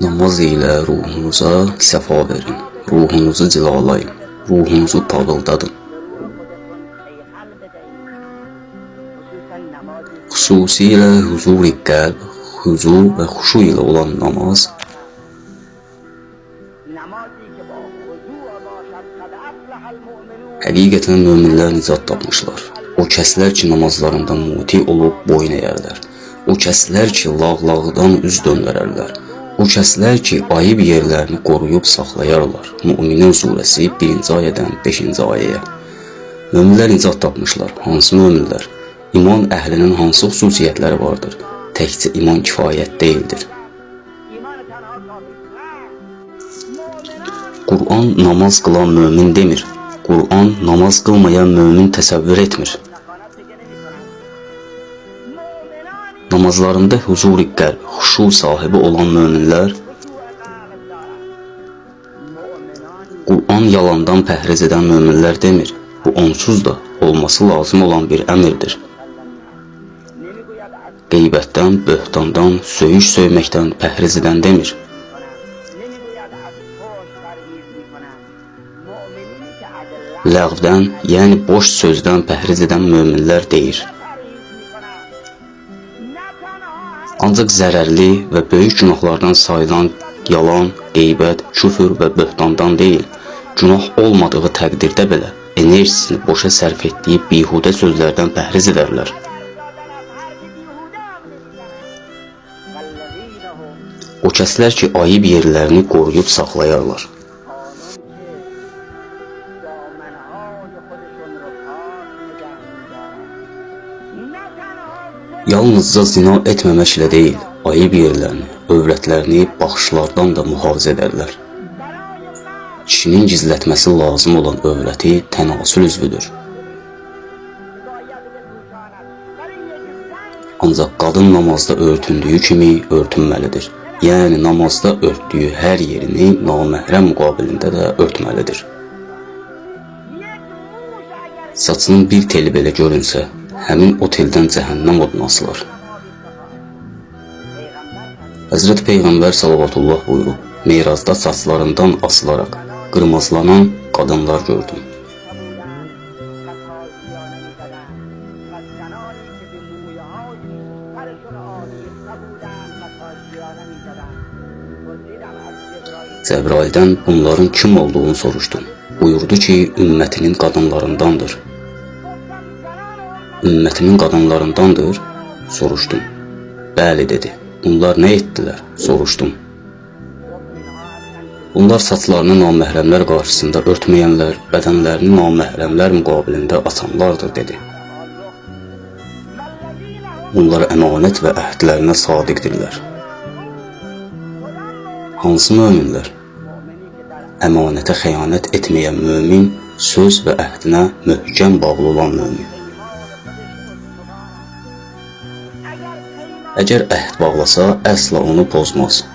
Namaz ilə ruhunuza səfa verin, ruhunuzu cilalayın, ruhunuzu parıldadın. Xüsusilə huzur-i qəlb, huzur və xuşu ilə olan namaz həqiqətən möminlər nicat tapmışlar. O kəslər ki, namazlarında muti olub boyun əyərlər. O kəslər ki, lağlağıdan üz döndərərlər. O kəslər ki, ayıb yerlərini qoruyub saxlayarlar. Müminin surəsi 1-ci ayədən 5-ci ayəyə. Möminlər nicat tapmışlar. Hansı möminlər? İman əhlinin hansı xüsusiyyətləri vardır? Təkcə iman kifayət deyildir. Qur'an namaz qılan mömin demir. Qur'an namaz qılmayan mömin təsəvvür etmir. Namazlarında huzur-i qəlb, xuşu sahibi olan möminlər Qur'an yalandan pəhriz edən möminlər demir. Bu onsuz da olması lazım olan bir əmirdir. Qeybətdən, böhtandan, söyüş söyməkdən pəhriz edən demir. Ləğvdən, yəni boş sözdən pəhriz edən möminlər deyir. Ancaq zərərli və böyük günahlardan sayılan yalan, qeybət, küfür və böhtandan deyil, günah olmadığı təqdirdə belə enerjisini boşa sərf etdiyi bihudə sözlərdən pəhriz edərlər. O kəslər ki, ayıb yerlərini qoruyub saxlayarlar. Yalnızca zina etməməklə deyil, ayıb yerlərini, övrətlərini baxışlardan da mühafizə edərlər. Kişinin gizlətməsi lazım olan övrəti tənasül üzvüdür. Ancaq qadın namazda örtündüyü kimi örtünməlidir. Yəni namazda örtdüyü hər yerini naməhrəm müqabilində də örtməlidir. Saçının bir teli belə görünsə, həmin o teldən cəhənnəm oduna asılar. Həzrət Peyğəmbər salavatullah buyurub, Meyrazda saçlarından asılaraq qırmızılanan qadınlar gördüm. Cəbraildən bunların kim olduğunu soruşdum. Buyurdu ki, ümmətinin qadınlarındandır. Ümmətinin qadınlarındandır, soruşdum. Bəli dedi. Bunlar nə etdilər? Soruşdum. Bunlar saçlarını naməhrəmlər qarşısında örtməyənlər, bədənlərini naməhrəmlər müqabilində açanlardır, dedi. Bunlar əmanət və əhdlərinə sadiqdirlər. Hansı möminlər? Əmanətə xəyanət etməyən mömin, söz və əhdinə möhkəm bağlı olan mömin. Əgər əhd bağlasa, əsla onu pozmaz.